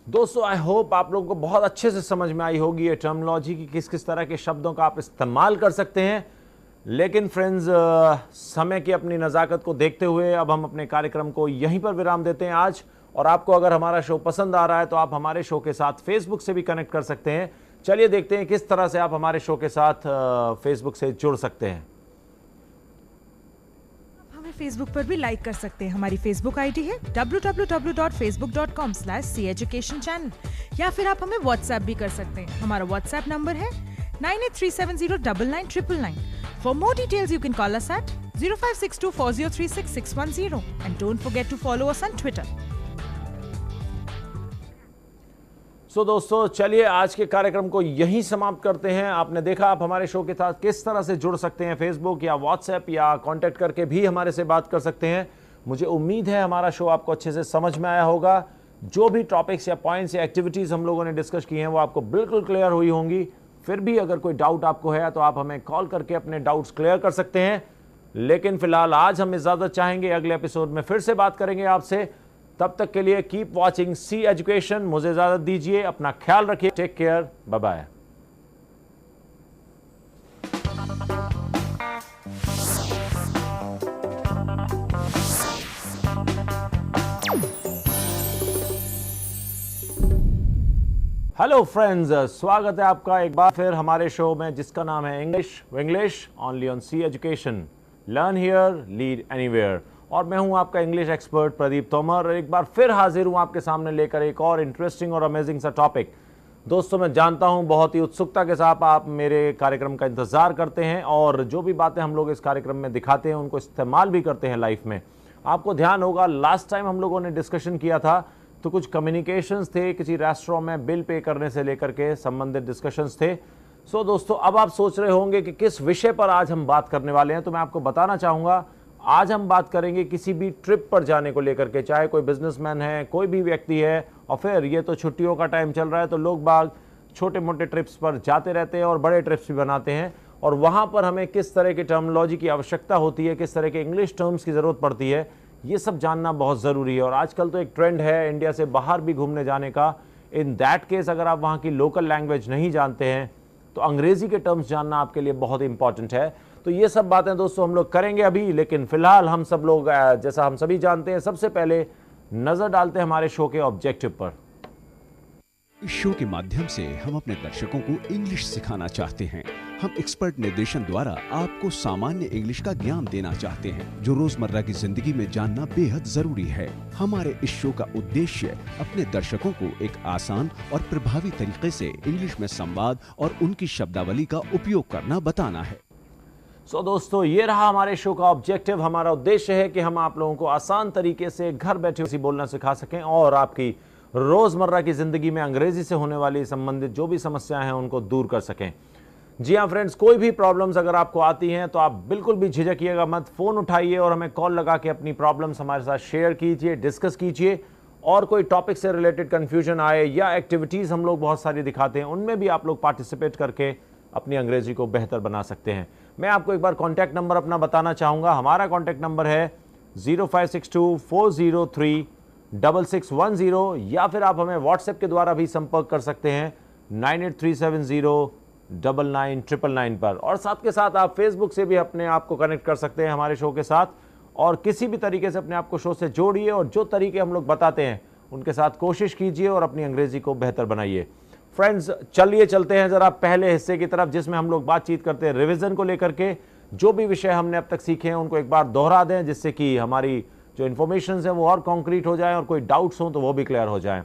दोस्तों, आई होप आप लोगों को बहुत अच्छे से समझ में आई होगी ये टर्मिनोलॉजी की किस किस तरह के शब्दों का आप इस्तेमाल कर सकते हैं। लेकिन फ्रेंड्स, समय की अपनी नज़ाकत को देखते हुए अब हम अपने कार्यक्रम को यहीं पर विराम देते हैं आज। और आपको अगर हमारा शो पसंद आ रहा है तो आप हमारे शो के साथ फेसबुक से भी कनेक्ट कर सकते हैं। चलिए देखते हैं किस तरह से आप हमारे शो के साथ फेसबुक से जुड़ सकते हैं। हमें फेसबुक पर भी लाइक कर सकते हैं। हमारी फेसबुक आईडी है www.facebook.com/ceducation channel, या फिर आप हमें व्हाट्सएप भी कर सकते हैं। हमारा व्हाट्सएप नंबर है 9837099999। For more details, you can call us at 05624036 and don't forget to follow us on Twitter. सो दोस्तों, चलिए आज के कार्यक्रम को यहीं समाप्त करते हैं। आपने देखा आप हमारे शो के साथ किस तरह से जुड़ सकते हैं, फेसबुक या व्हाट्सएप या कांटेक्ट करके भी हमारे से बात कर सकते हैं। मुझे उम्मीद है हमारा शो आपको अच्छे से समझ में आया होगा। जो भी टॉपिक्स या पॉइंट्स या एक्टिविटीज़ हम लोगों ने डिस्कस की हैं वो आपको बिल्कुल क्लियर हुई होंगी। फिर भी अगर कोई डाउट आपको है तो आप हमें कॉल करके अपने डाउट्स क्लियर कर सकते हैं। लेकिन फिलहाल आज हम इजाज़त चाहेंगे, अगले एपिसोड में फिर से बात करेंगे आपसे। तब तक के लिए कीप वॉचिंग सी एजुकेशन। मुझे इजाजत दीजिए, अपना ख्याल रखिए, take care, bye bye. Hello friends, स्वागत है आपका एक बार फिर हमारे शो में जिसका नाम है English only on C education. Learn here, lead anywhere. और मैं हूं आपका इंग्लिश एक्सपर्ट प्रदीप तोमर। एक बार फिर हाजिर हूं आपके सामने लेकर एक और इंटरेस्टिंग और अमेजिंग सा टॉपिक। दोस्तों, मैं जानता हूं बहुत ही उत्सुकता के साथ आप मेरे कार्यक्रम का इंतज़ार करते हैं और जो भी बातें हम लोग इस कार्यक्रम में दिखाते हैं उनको इस्तेमाल भी करते हैं लाइफ में। आपको ध्यान होगा लास्ट टाइम हम लोगों ने डिस्कशन किया था तो कुछ कम्युनिकेशंस थे, किसी रेस्टोरेंट में बिल पे करने से लेकर के संबंधित डिस्कशंस थे। सो दोस्तों, अब आप सोच रहे होंगे कि किस विषय पर आज हम बात करने वाले हैं, तो मैं आपको बताना चाहूँगा आज हम बात करेंगे किसी भी ट्रिप पर जाने को लेकर के। चाहे कोई बिजनेसमैन है, कोई भी व्यक्ति है, और फिर ये तो छुट्टियों का टाइम चल रहा है तो लोग बाग छोटे मोटे ट्रिप्स पर जाते रहते हैं और बड़े ट्रिप्स भी बनाते हैं। और वहाँ पर हमें किस तरह की टर्मिनोलॉजी की आवश्यकता होती है, किस तरह के इंग्लिश टर्म्स की ज़रूरत पड़ती है, ये सब जानना बहुत ज़रूरी है। और आजकल तो एक ट्रेंड है इंडिया से बाहर भी घूमने जाने का। इन दैट केस अगर आप वहाँ की लोकल लैंग्वेज नहीं जानते हैं तो अंग्रेज़ी के टर्म्स जानना आपके लिए बहुत इंपॉर्टेंट है। तो ये सब बातें दोस्तों हम लोग करेंगे अभी, लेकिन फिलहाल हम सब लोग जैसा हम सभी जानते हैं, सबसे पहले नजर डालते हैं हमारे शो के ऑब्जेक्टिव पर। इस शो के माध्यम से हम अपने दर्शकों को इंग्लिश सिखाना चाहते हैं। हम एक्सपर्ट निर्देशन द्वारा आपको सामान्य इंग्लिश का ज्ञान देना चाहते हैं जो रोजमर्रा की जिंदगी में जानना बेहद जरूरी है। हमारे इस शो का उद्देश्य अपने दर्शकों को एक आसान और प्रभावी तरीके से इंग्लिश में संवाद और उनकी शब्दावली का उपयोग करना बताना है। सो दोस्तों, ये रहा हमारे शो का ऑब्जेक्टिव। हमारा उद्देश्य है कि हम आप लोगों को आसान तरीके से घर बैठे उसी बोलना सिखा सकें और आपकी रोजमर्रा की जिंदगी में अंग्रेजी से होने वाली संबंधित जो भी समस्याएं हैं उनको दूर कर सकें। जी हाँ फ्रेंड्स, कोई भी प्रॉब्लम्स अगर आपको आती हैं तो आप बिल्कुल भी झिझकिएगा मत, फ़ोन उठाइए और हमें कॉल लगा के अपनी प्रॉब्लम्स हमारे साथ शेयर कीजिए, डिस्कस कीजिए। और कोई टॉपिक से रिलेटेड कन्फ्यूजन आए या एक्टिविटीज़ हम लोग बहुत सारी दिखाते हैं उनमें भी आप लोग पार्टिसिपेट करके अपनी अंग्रेजी को बेहतर बना सकते हैं। मैं आपको एक बार कॉन्टैक्ट नंबर अपना बताना चाहूँगा। हमारा कॉन्टैक्ट नंबर है 0562406610, या फिर आप हमें व्हाट्सएप के द्वारा भी संपर्क कर सकते हैं 9837099999 पर। और साथ के साथ आप फेसबुक से भी अपने आप को कनेक्ट कर सकते हैं हमारे शो के साथ, और किसी भी तरीके से अपने आप को शो से जोड़िए और जो तरीके हम लोग बताते हैं उनके साथ कोशिश कीजिए और अपनी अंग्रेजी को बेहतर बनाइए। फ्रेंड्स, चलिए चलते हैं ज़रा पहले हिस्से की तरफ, जिसमें हम लोग बातचीत करते हैं रिवीजन को लेकर के। जो भी विषय हमने अब तक सीखे हैं उनको एक बार दोहरा दें, जिससे कि हमारी जो इन्फॉर्मेशन है वो और कॉन्क्रीट हो जाए और कोई डाउट्स हों तो वो भी क्लियर हो जाए।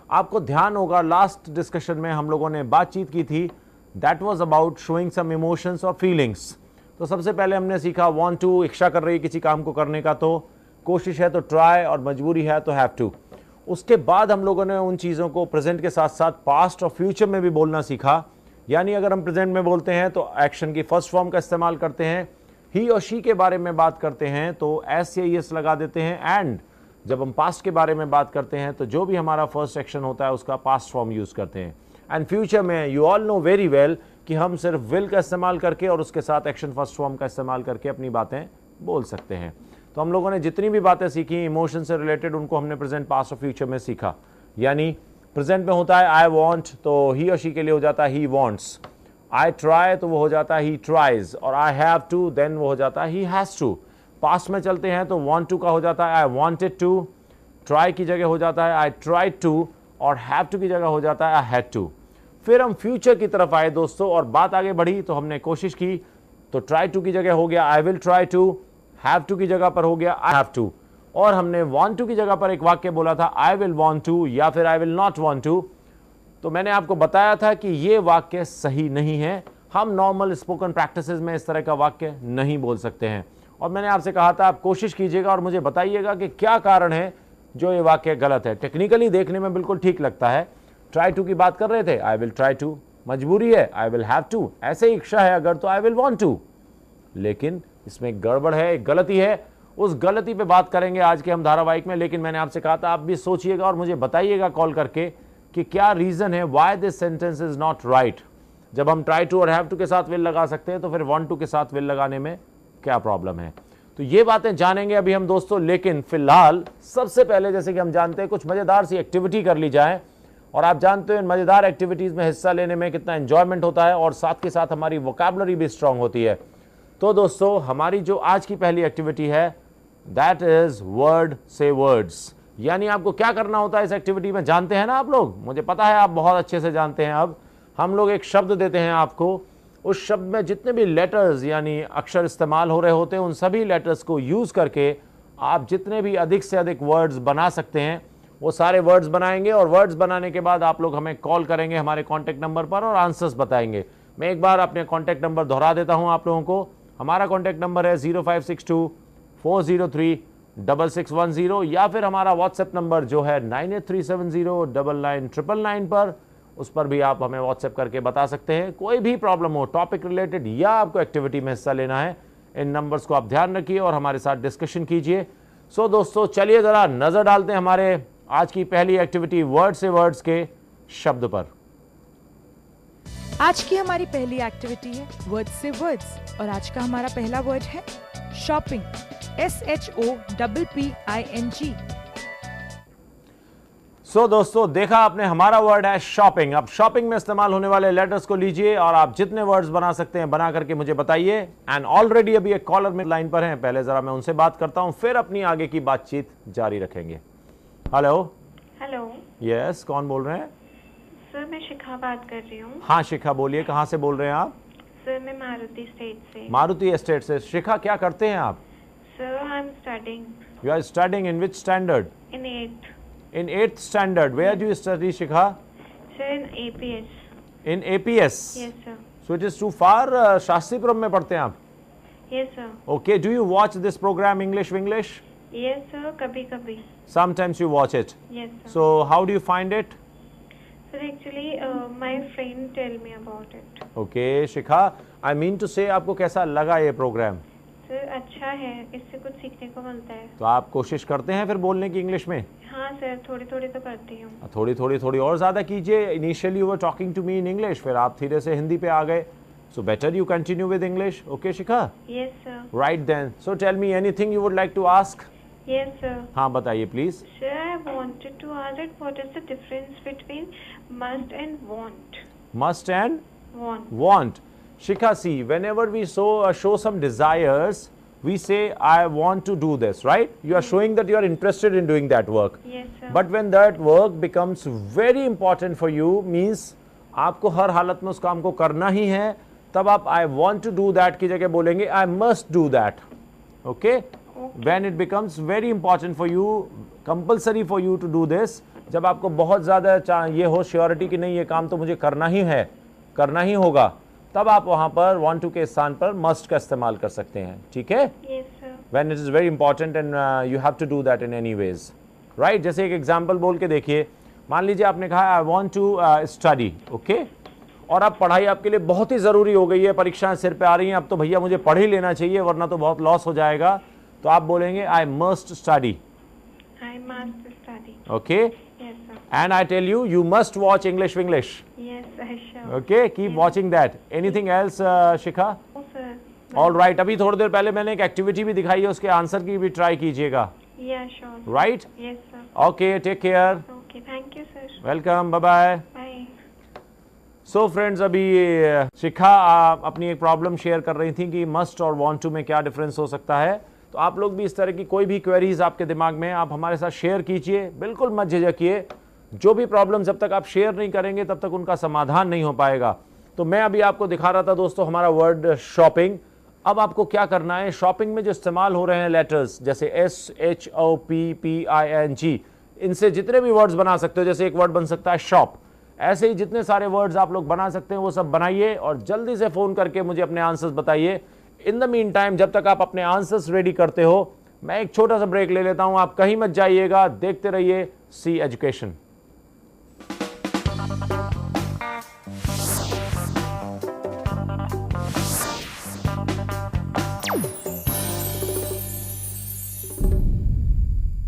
आपको ध्यान होगा लास्ट डिस्कशन में हम लोगों ने बातचीत की थी, that was about showing some emotions और फीलिंग्स। तो सबसे पहले हमने सीखा वांट टू, इच्छा कर रही है किसी काम को करने का तो, कोशिश है तो ट्राई, और मजबूरी है तो हैव टू। उसके बाद हम लोगों ने उन चीज़ों को प्रेजेंट के साथ साथ पास्ट और फ्यूचर में भी बोलना सीखा। यानी अगर हम प्रेजेंट में बोलते हैं तो एक्शन की फर्स्ट फॉर्म का इस्तेमाल करते हैं, ही और शी के बारे में बात करते हैं तो एस या यस लगा देते हैं, एंड जब हम पास्ट के बारे में बात करते हैं तो जो भी हमारा फर्स्ट एक्शन होता है उसका पास्ट फॉर्म यूज़ करते हैं। एंड फ्यूचर में you all know very well कि हम सिर्फ विल का इस्तेमाल करके और उसके साथ एक्शन फर्स्ट फॉर्म का इस्तेमाल करके अपनी बातें बोल सकते हैं। तो हम लोगों ने जितनी भी बातें सीखी इमोशन से रिलेटेड, उनको हमने प्रेजेंट, पास्ट और फ्यूचर में सीखा। यानी प्रेजेंट में होता है आई वॉन्ट, तो ही और शी के लिए हो जाता है ही वॉन्ट्स। आई ट्राई तो वो हो जाता है ही ट्राइज, और आई हैव टू देन वो हो जाता है ही हैज़ टू। पास्ट में चलते हैं तो वॉन्ट टू का हो जाता है आई वॉन्टेड टू, ट्राई की जगह हो जाता है आई ट्राइड टू, और हैव टू की जगह हो जाता है आई हैड टू। फिर हम फ्यूचर की तरफ आए दोस्तों, और बात आगे बढ़ी तो हमने कोशिश की, तो ट्राई टू की जगह हो गया I will try to, have to की जगह पर हो गया आई हैव टू, और हमने वांट टू की जगह पर एक वाक्य बोला था आई विल वांट टू या फिर I will not want to. तो मैंने आपको बताया था कि ये वाक्य सही नहीं है, हम नॉर्मल स्पोकन प्रैक्टिसेस में इस तरह का वाक्य नहीं बोल सकते हैं। और मैंने आपसे कहा था आप कोशिश कीजिएगा और मुझे बताइएगा कि क्या कारण है जो ये वाक्य गलत है। टेक्निकली देखने में बिल्कुल ठीक लगता है, ट्राई टू की बात कर रहे थे, आई विल ट्राई टू, मजबूरी है आई विल हैव टू, ऐसे ही इच्छा है अगर तो आई विल वांट टू। लेकिन इसमें एक गड़बड़ है, एक गलती है, उस गलती पे बात करेंगे आज के हम धारावाहिक में। लेकिन मैंने आपसे कहा था आप भी सोचिएगा और मुझे बताइएगा कॉल करके कि क्या रीजन है why this sentence is not right. जब हम ट्राई टू और हैव टू के साथ विल लगा सकते हैं तो फिर वांट टू के साथ विल लगाने में क्या प्रॉब्लम है। तो ये बातें जानेंगे अभी हम दोस्तों, लेकिन फिलहाल सबसे पहले जैसे कि हम जानते हैं कुछ मजेदार सी एक्टिविटी कर ली जाए। और आप जानते हो इन मजेदार एक्टिविटीज में हिस्सा लेने में कितना एंजॉयमेंट होता है और साथ के साथ हमारी वोकैबुलरी भी स्ट्रांग होती है। तो दोस्तों हमारी जो आज की पहली एक्टिविटी है दैट इज वर्ड से वर्ड्स। यानी आपको क्या करना होता है इस एक्टिविटी में, जानते हैं ना आप लोग, मुझे पता है आप बहुत अच्छे से जानते हैं। अब हम लोग एक शब्द देते हैं आपको, उस शब्द में जितने भी लेटर्स यानी अक्षर इस्तेमाल हो रहे होते हैं उन सभी लेटर्स को यूज करके आप जितने भी अधिक से अधिक वर्ड्स बना सकते हैं वो सारे वर्ड्स बनाएंगे। और वर्ड्स बनाने के बाद आप लोग हमें कॉल करेंगे हमारे कॉन्टैक्ट नंबर पर और आंसर्स बताएंगे। मैं एक बार अपने कॉन्टैक्ट नंबर दोहरा देता हूं आप लोगों को। हमारा कॉन्टैक्ट नंबर है 0562-403-6610, या फिर हमारा व्हाट्सएप नंबर जो है 9837099999 पर, उस पर भी आप हमें व्हाट्सएप करके बता सकते हैं। कोई भी प्रॉब्लम हो, टॉपिक रिलेटेड या आपको एक्टिविटी में हिस्सा लेना है, इन नंबर्स को आप ध्यान रखिए और हमारे साथ डिस्कशन कीजिए। सो दोस्तों चलिए जरा नजर डालते हैं हमारे आज की पहली एक्टिविटी वर्ड से वर्ड्स के शब्द पर। आज की हमारी पहली एक्टिविटी है वर्ड से वर्ड्स, और आज का हमारा पहला वर्ड है शॉपिंग, SHOPPING। सो दोस्तों देखा आपने, हमारा वर्ड है शॉपिंग। अब शॉपिंग में इस्तेमाल होने वाले लेटर्स को लीजिए और आप जितने वर्ड्स बना सकते हैं बना करके मुझे बताइए। एंड ऑलरेडी अभी एक कॉलर में लाइन पर हैं, पहले जरा मैं उनसे बात करता हूं, फिर अपनी आगे की बातचीत जारी रखेंगे। हेलो। हेलो। यस, कौन बोल रहे हैं? सर मैं शिखा बात कर रही हूँ। हाँ शिखा बोलिए, कहाँ से बोल रहे हैं आप? सर मैं मारुति स्टेट से। मारुति एस्टेट से। शिखा क्या करते हैं आप? Sir I am studying. You are studying in which standard? In 8th। In 8th standard, where do you study, Shikha? Sir, in APS. In APS? Yes, sir. So it is too far. Shastripuram में पढ़ते हैं आप? Yes, sir. Okay. Do you watch this program English Winglish? Yes, sir. कभी कभी. Sometimes you watch it. Yes, sir. So how do you find it? Sir, actually, my friend tell me about it. Okay, Shikha. I mean to say, आपको कैसा लगा ये programme? Sir अच्छा है, इससे कुछ सीखने को मिलता है। तो आप कोशिश करते हैं फिर बोलने की इंग्लिश में? हाँ सर, थोड़ी थोड़ी तो करती हूँ। थोड़ी और ज़्यादा कीजिए। Initially you were talking to me in English, फिर आप धीरे से हिंदी पे आ गए। So better you continue with English. Okay, Shikha? Yes, sir. Right then. So tell me anything you would like to ask. Yes, sir. हाँ बताइए please. Sir, I wanted to ask that what is the difference between must and want? Must and Want. want. Shikha, see, whenever we show some desires, we say, I want to do this, right? You are showing that you are interested in doing that work. Yes, sir. But when that work becomes very important for you, means आपको हर हालत में उस काम को करना ही है, तब आप I want to do that की जगह बोलेंगे I must do that. Okay? When it becomes very important for you, compulsory for you to do this, जब आपको बहुत ज़्यादा ये हो श्योरिटी कि नहीं ये काम तो मुझे करना ही है, करना ही होगा, तब आप वहाँ पर want to के स्थान पर must का इस्तेमाल कर सकते हैं. ठीक है? Yes, sir. When it is very important and you have to do that in any ways. Right? जैसे एक एग्जाम्पल बोल के देखिए, मान लीजिए आपने कहा I want to study. Okay? और अब पढ़ाई आपके लिए बहुत ही ज़रूरी हो गई है, परीक्षाएं सिर पे आ रही हैं, अब तो भैया मुझे पढ़ ही लेना चाहिए वरना तो बहुत लॉस हो जाएगा, तो आप बोलेंगे I must study. I must study. Okay? Yes, sir. And I tell you, you must watch English Winglish. Yes, I shall. Okay? Keep watching that. Anything else, Shikha? No, sir. All right. अभी थोड़ी देर पहले मैंने एक activity भी दिखाई है, उसके answer की भी ट्राई कीजिएगा. Yeah, sure. Right? Yes, sir. Okay. Take care. Okay, thank you, sir. Welcome. Bye bye. Bye. So friends, अभी शिखा अपनी एक प्रॉब्लम शेयर कर रही थी कि मस्ट और वांट टू में क्या डिफरेंस हो सकता है. तो आप लोग भी इस तरह की कोई भी क्वेरीज आपके दिमाग में आप हमारे साथ शेयर कीजिए, बिल्कुल मत झिझकिए. जो भी प्रॉब्लम जब तक आप शेयर नहीं करेंगे तब तक उनका समाधान नहीं हो पाएगा. तो मैं अभी आपको दिखा रहा था दोस्तों हमारा वर्ड शॉपिंग. अब आपको क्या करना है, शॉपिंग में जो इस्तेमाल हो रहे हैं लेटर्स जैसे SHOPPING, इनसे जितने भी वर्ड्स बना सकते हो, जैसे एक वर्ड बन सकता है शॉप, ऐसे ही जितने सारे वर्ड्स आप लोग बना सकते हैं वो सब बनाइए और जल्दी से फ़ोन करके मुझे अपने आंसर्स बताइए. इन द मीन टाइम जब तक आप अपने आंसर्स रेडी करते हो, मैं एक छोटा सा ब्रेक ले लेता हूं. आप कहीं मत जाइएगा, देखते रहिए सी एजुकेशन.